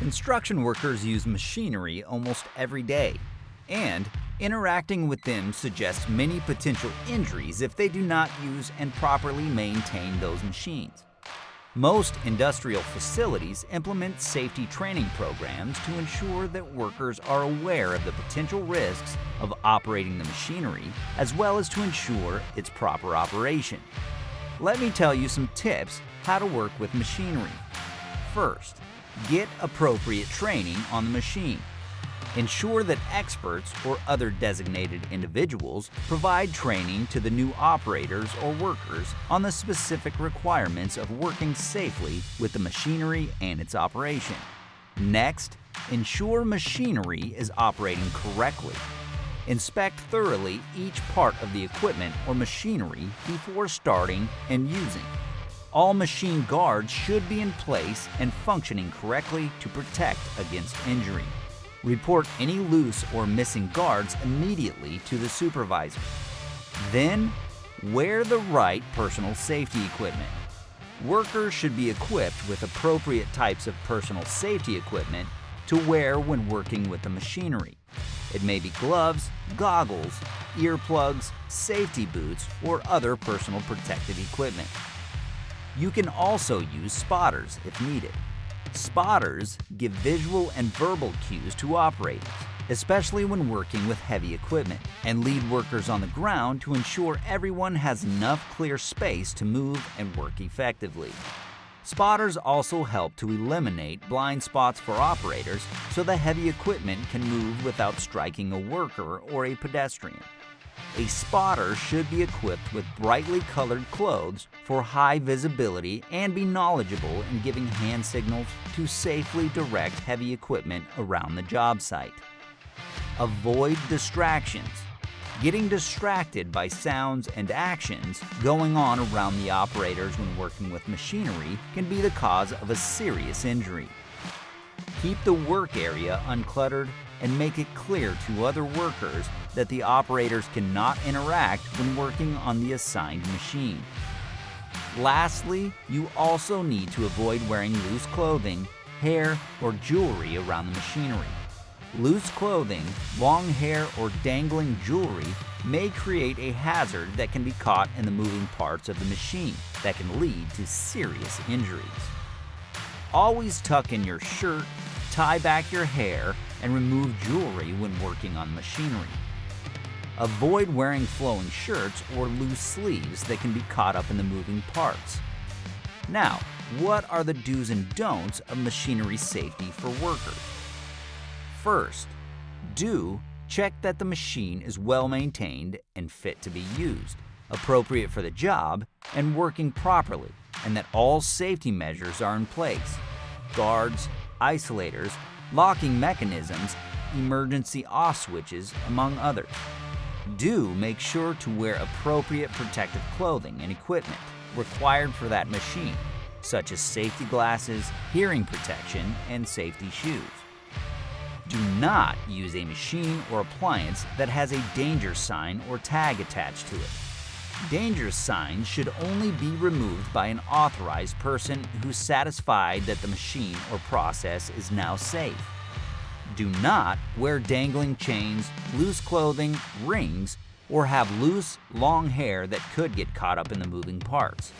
Construction workers use machinery almost every day, and interacting with them suggests many potential injuries if they do not use and properly maintain those machines. Most industrial facilities implement safety training programs to ensure that workers are aware of the potential risks of operating the machinery, as well as to ensure its proper operation. Let me tell you some tips how to work with machinery. First, get appropriate training on the machine. Ensure that experts or other designated individuals provide training to the new operators or workers on the specific requirements of working safely with the machinery and its operation. Next, ensure machinery is operating correctly. Inspect thoroughly each part of the equipment or machinery before starting and using. All machine guards should be in place and functioning correctly to protect against injury. Report any loose or missing guards immediately to the supervisor. Then, wear the right personal safety equipment. Workers should be equipped with appropriate types of personal safety equipment to wear when working with the machinery. It may be gloves, goggles, earplugs, safety boots, or other personal protective equipment. You can also use spotters if needed. Spotters give visual and verbal cues to operators, especially when working with heavy equipment, and lead workers on the ground to ensure everyone has enough clear space to move and work effectively. Spotters also help to eliminate blind spots for operators so the heavy equipment can move without striking a worker or a pedestrian. A spotter should be equipped with brightly colored clothes for high visibility and be knowledgeable in giving hand signals to safely direct heavy equipment around the job site. Avoid distractions. Getting distracted by sounds and actions going on around the operators when working with machinery can be the cause of a serious injury. Keep the work area uncluttered and make it clear to other workers that the operators cannot interact when working on the assigned machine. Lastly, you also need to avoid wearing loose clothing, hair, or jewelry around the machinery. Loose clothing, long hair, or dangling jewelry may create a hazard that can be caught in the moving parts of the machine that can lead to serious injuries. Always tuck in your shirt, tie back your hair, and remove jewelry when working on machinery. Avoid wearing flowing shirts or loose sleeves that can be caught up in the moving parts. Now, what are the do's and don'ts of machinery safety for workers? First, check that the machine is well maintained and fit to be used, appropriate for the job, and working properly, and that all safety measures are in place. Guards, isolators, locking mechanisms, emergency off switches, among others. Make sure to wear appropriate protective clothing and equipment required for that machine, such as safety glasses, hearing protection, and safety shoes. Do not use a machine or appliance that has a danger sign or tag attached to it. Danger signs should only be removed by an authorized person who's satisfied that the machine or process is now safe. Do not wear dangling chains, loose clothing, rings, or have loose, long hair that could get caught up in the moving parts.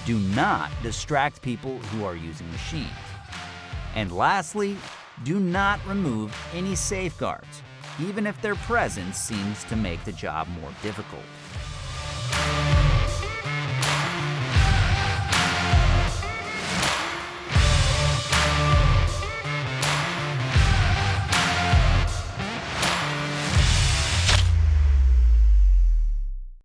Do not distract people who are using machines. And lastly, do not remove any safeguards, even if their presence seems to make the job more difficult.